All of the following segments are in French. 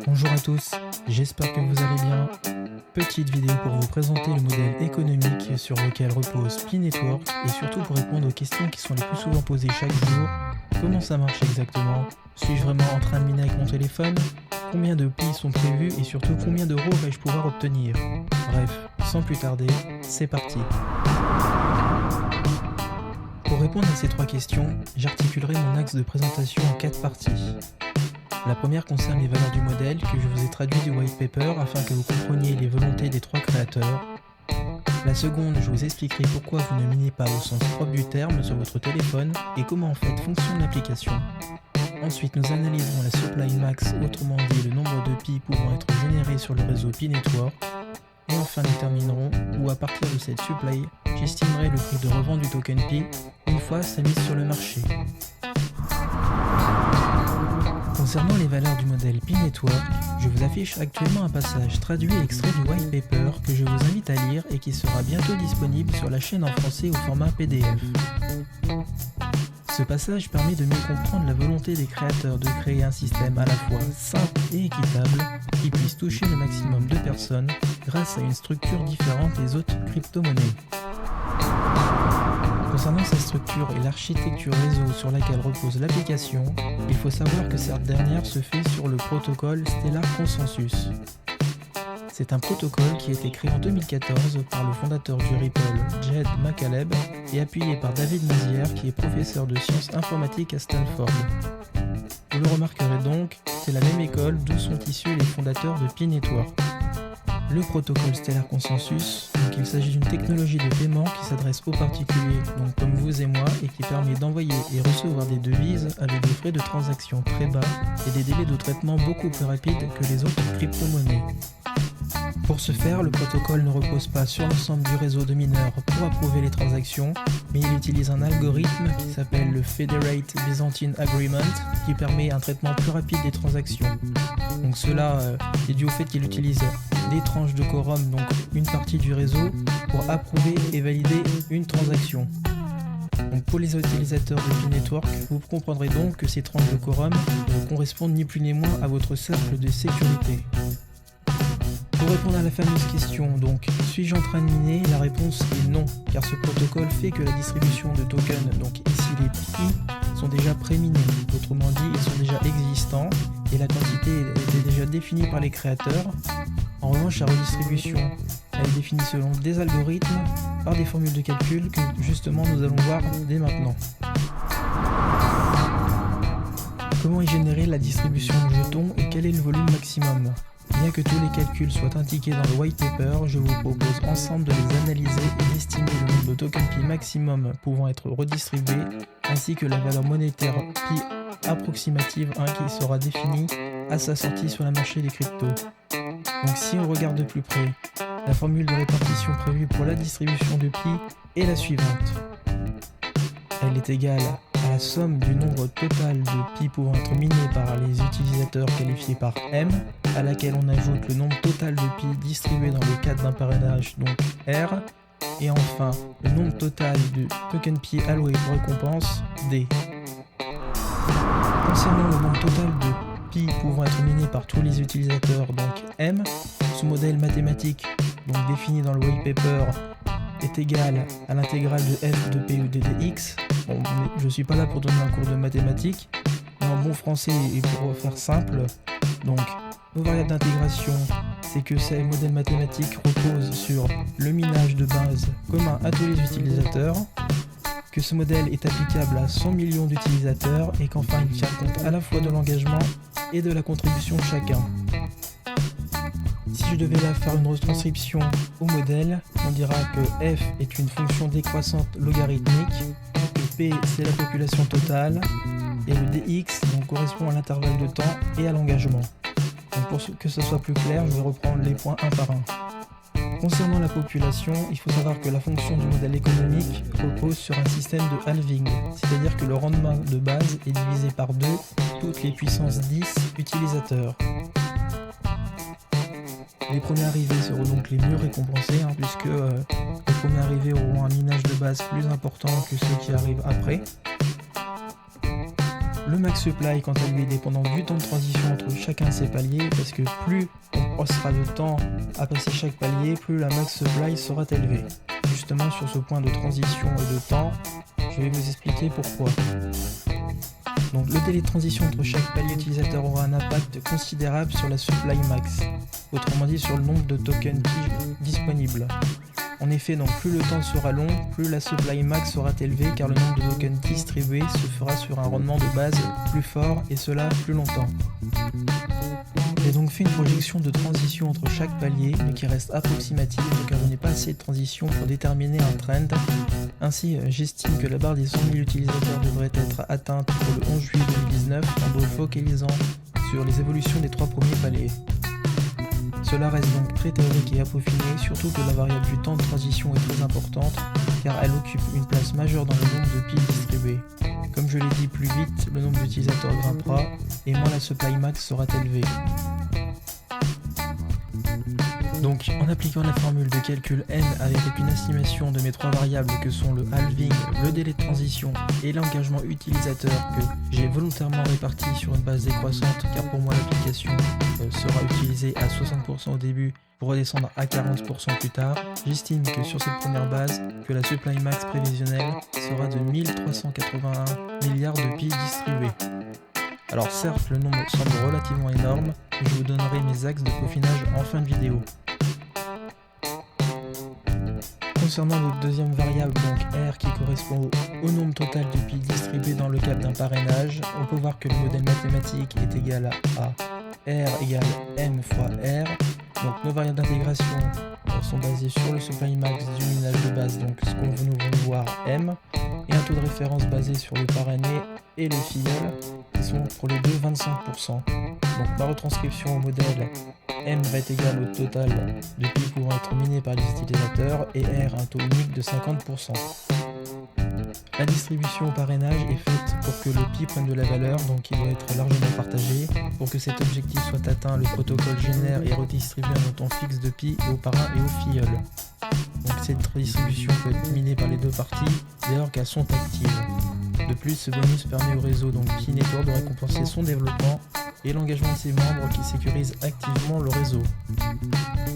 Bonjour à tous, j'espère que vous allez bien. Petite vidéo pour vous présenter le modèle économique sur lequel repose Pi Network et surtout pour répondre aux questions qui sont les plus souvent posées chaque jour. Comment ça marche exactement? Suis-je vraiment en train de miner avec mon téléphone? Combien de Pi sont prévus et surtout combien d'euros vais-je pouvoir obtenir? Bref, sans plus tarder, c'est parti. Pour répondre à ces trois questions, j'articulerai mon axe de présentation en 4 parties. La première concerne les valeurs du modèle que je vous ai traduit du white paper afin que vous compreniez les volontés des trois créateurs. La seconde, je vous expliquerai pourquoi vous ne minez pas au sens propre du terme sur votre téléphone et comment en fait fonctionne l'application. Ensuite, nous analyserons la supply max, autrement dit le nombre de Pi pouvant être générés sur le réseau Pi Network. Et enfin, nous terminerons où à partir de cette supply, j'estimerai le prix de revente du token Pi une fois sa mise sur le marché. Concernant les valeurs du modèle Pi Network, je vous affiche actuellement un passage traduit et extrait du white paper que je vous invite à lire et qui sera bientôt disponible sur la chaîne en français au format PDF. Ce passage permet de mieux comprendre la volonté des créateurs de créer un système à la fois simple et équitable qui puisse toucher le maximum de personnes grâce à une structure différente des autres crypto-monnaies. Concernant sa structure et l'architecture réseau sur laquelle repose l'application, il faut savoir que cette dernière se fait sur le protocole Stellar Consensus. C'est un protocole qui a été créé en 2014 par le fondateur du Ripple, Jed McCaleb, et appuyé par David Mazière qui est professeur de sciences informatiques à Stanford. Vous le remarquerez donc, c'est la même école d'où sont issus les fondateurs de Pi Network. Le protocole Stellar Consensus, donc il s'agit d'une technologie de paiement qui s'adresse aux particuliers, donc comme vous et moi, et qui permet d'envoyer et recevoir des devises avec des frais de transaction très bas et des délais de traitement beaucoup plus rapides que les autres crypto-monnaies. Pour ce faire, le protocole ne repose pas sur l'ensemble du réseau de mineurs pour approuver les transactions, mais il utilise un algorithme qui s'appelle le Federate Byzantine Agreement qui permet un traitement plus rapide des transactions. Donc cela est dû au fait qu'il utilise des tranches de quorum, donc une partie du réseau, pour approuver et valider une transaction. Donc pour les utilisateurs de Pi Network, vous comprendrez donc que ces tranches de quorum correspondent ni plus ni moins à votre cercle de sécurité. Pour répondre à la fameuse question, donc, suis-je en train de miner? La réponse est non, car ce protocole fait que la distribution de tokens, donc ici les Pi, sont déjà pré-minés. Autrement dit, ils sont déjà existants et la quantité était déjà définie par les créateurs. En revanche, la redistribution, elle est définie selon des algorithmes par des formules de calcul que justement nous allons voir dès maintenant. Comment est générée la distribution de jetons et quel est le volume maximum? Bien que tous les calculs soient indiqués dans le white paper, je vous propose ensemble de les analyser et d'estimer le nombre de tokens Pi maximum pouvant être redistribués, ainsi que la valeur monétaire Pi approximative qui sera définie à sa sortie sur le marché des cryptos. Donc si on regarde de plus près, la formule de répartition prévue pour la distribution de Pi est la suivante. Elle est égale à la somme du nombre total de Pi pouvant être minés par les utilisateurs qualifiés par M, à laquelle on ajoute le nombre total de Pi distribué dans le cadre d'un parrainage, donc R, et enfin le nombre total de token Pi alloués pour récompense, D. Concernant le nombre total de Pi pouvant être minés par tous les utilisateurs, donc M, ce modèle mathématique, donc défini dans le white paper, est égal à l'intégrale de f de p ou d de x. Bon, je ne suis pas là pour donner un cours de mathématiques, mais en bon français et pour faire simple, donc nos variables d'intégration, c'est que ces modèles mathématiques reposent sur le minage de base commun à tous les utilisateurs, que ce modèle est applicable à 100 millions d'utilisateurs et qu'enfin il tient compte à la fois de l'engagement et de la contribution de chacun. Si je devais là faire une retranscription au modèle, on dira que f est une fonction décroissante logarithmique, que p c'est la population totale, et le dx donc, correspond à l'intervalle de temps et à l'engagement. Donc pour que ce soit plus clair, je vais reprendre les points un par un. Concernant la population, il faut savoir que la fonction du modèle économique repose sur un système de halving, c'est-à-dire que le rendement de base est divisé par 2 toutes les puissances 10 utilisateurs. Les premiers arrivés seront donc les mieux récompensés, puisque les premiers arrivés auront un minage de base plus important que ceux qui arrivent après. Le max supply, quant à lui, est dépendant du temps de transition entre chacun de ces paliers, parce que plus on passera de temps à passer chaque palier, plus la max supply sera élevée. Justement, sur ce point de transition et de temps, je vais vous expliquer pourquoi. Donc le délai de transition entre chaque palier utilisateur aura un impact considérable sur la supply max, autrement dit sur le nombre de tokens Pi disponibles. En effet, donc plus le temps sera long, plus la supply max sera élevée car le nombre de tokens distribués se fera sur un rendement de base plus fort et cela plus longtemps. J'ai donc fait une projection de transition entre chaque palier, mais qui reste approximative car je n'ai pas assez de transition pour déterminer un trend. Ainsi, j'estime que la barre des 100 000 utilisateurs devrait être atteinte pour le 11 juillet 2019 en focalisant sur les évolutions des 3 premiers paliers. Cela reste donc très théorique et à peaufiner, surtout que la variable du temps de transition est très importante car elle occupe une place majeure dans le nombre de piles distribuées. Comme je l'ai dit, plus vite le nombre d'utilisateurs grimpera et moins la supply max sera élevée. Donc en appliquant la formule de calcul n avec une estimation de mes 3 variables que sont le halving, le délai de transition et l'engagement utilisateur que j'ai volontairement réparti sur une base décroissante car pour moi l'application sera utilisée à 60% au début pour redescendre à 40% plus tard, j'estime que sur cette première base que la supply max prévisionnelle sera de 1381 milliards de piles distribuées. Alors certes le nombre semble relativement énorme, mais je vous donnerai mes axes de peaufinage en fin de vidéo. Concernant notre deuxième variable, donc R, qui correspond au nombre total de piles distribuées dans le cadre d'un parrainage, on peut voir que le modèle mathématique est égal à R égale M fois R. Donc nos variables d'intégration sont basées sur le supply max du minage de base, donc ce qu'on nous veut voir M, et un taux de référence basé sur le parrainé et le filleul, qui sont pour les deux 25%. Donc ma retranscription au modèle M va être égal au total de pi pouvant être miné par les utilisateurs et R un taux unique de 50%. La distribution au parrainage est faite pour que le pi prenne de la valeur, donc il doit être largement partagé. Pour que cet objectif soit atteint, le protocole génère et redistribue un montant fixe de pi au parrain et au filleul. Donc cette redistribution peut être minée par les deux parties dès lors qu'elles sont actives. De plus, ce bonus permet au réseau donc Pi Network de récompenser son développement et l'engagement de ses membres qui sécurisent activement le réseau.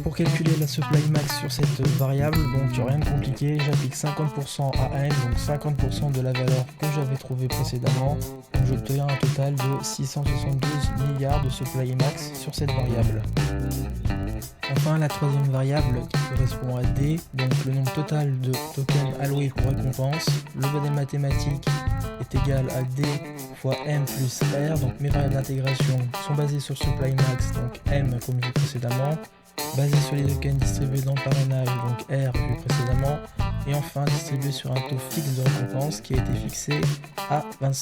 Pour calculer la supply max sur cette variable, donc rien de compliqué, j'applique 50% à n, donc 50% de la valeur que j'avais trouvée précédemment, donc j'obtiens un total de 672 milliards de supply max sur cette variable. Enfin, la troisième variable qui correspond à D, donc le nombre total de tokens alloués pour récompense. Le modèle mathématique est égal à D fois M plus R, donc mes variables d'intégration sont basées sur supply max, donc M comme vu précédemment, basées sur les tokens distribués dans le parrainage, donc R vu précédemment, et enfin distribué sur un taux fixe de récompense qui a été fixé à 25%.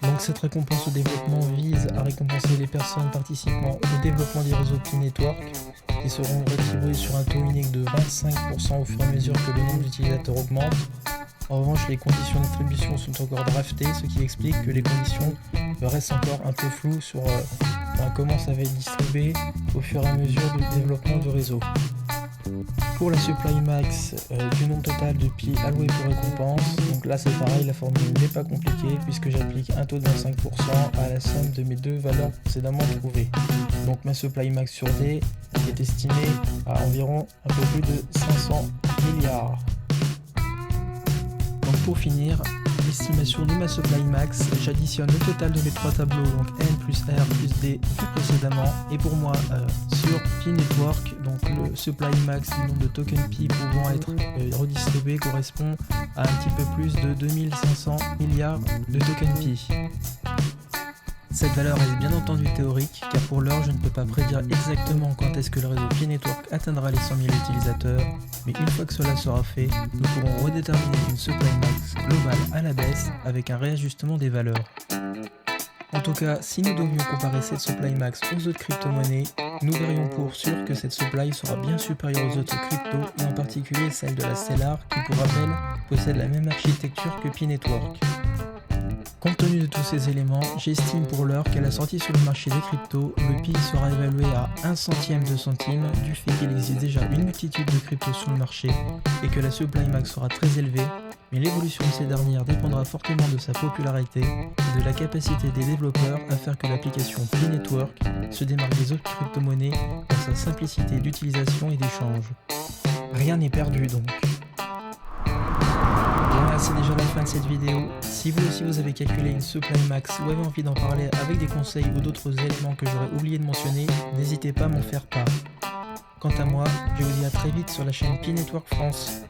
Donc cette récompense au développement vise à récompenser les personnes participant au développement des réseaux Pi Network qui seront rétribués sur un taux unique de 25% au fur et à mesure que le nombre d'utilisateurs augmente. En revanche, les conditions d'attribution sont encore draftées, ce qui explique que les conditions restent encore un peu floues sur comment ça va être distribué au fur et à mesure du développement du réseau. Pour la supply max du nombre total de pi alloués pour récompense, donc là c'est pareil, la formule n'est pas compliquée puisque j'applique un taux de 25% à la somme de mes deux valeurs précédemment trouvées. Donc ma supply max sur D est estimée à environ un peu plus de 500 milliards. Donc pour finir, l'estimation de ma supply max, j'additionne le total de mes trois tableaux, donc N plus R plus D vu précédemment, et pour moi sur Pi Network, donc le supply max du nombre de tokens Pi pouvant être redistribué correspond à un petit peu plus de 2500 milliards de tokens Pi. Cette valeur est bien entendu théorique, car pour l'heure je ne peux pas prédire exactement quand est-ce que le réseau Pi Network atteindra les 100 000 utilisateurs, mais une fois que cela sera fait, nous pourrons redéterminer une supply max globale à la baisse avec un réajustement des valeurs. En tout cas, si nous devions comparer cette supply max aux autres crypto-monnaies, nous verrions pour sûr que cette supply sera bien supérieure aux autres cryptos, et en particulier celle de la Stellar qui, pour rappel, possède la même architecture que Pi Network. Compte tenu de tous ces éléments, j'estime pour l'heure qu'à la sortie sur le marché des cryptos, le Pi sera évalué à 1 centième de centime du fait qu'il existe déjà une multitude de cryptos sur le marché et que la supply max sera très élevée, mais l'évolution de ces dernières dépendra fortement de sa popularité et de la capacité des développeurs à faire que l'application P-Network se démarque des autres crypto-monnaies par sa simplicité d'utilisation et d'échange. Rien n'est perdu donc. Voilà, c'est déjà la fin de cette vidéo. Si vous aussi vous avez calculé une supply max ou avez envie d'en parler avec des conseils ou d'autres éléments que j'aurais oublié de mentionner, n'hésitez pas à m'en faire part. Quant à moi, je vous dis à très vite sur la chaîne P-Network France.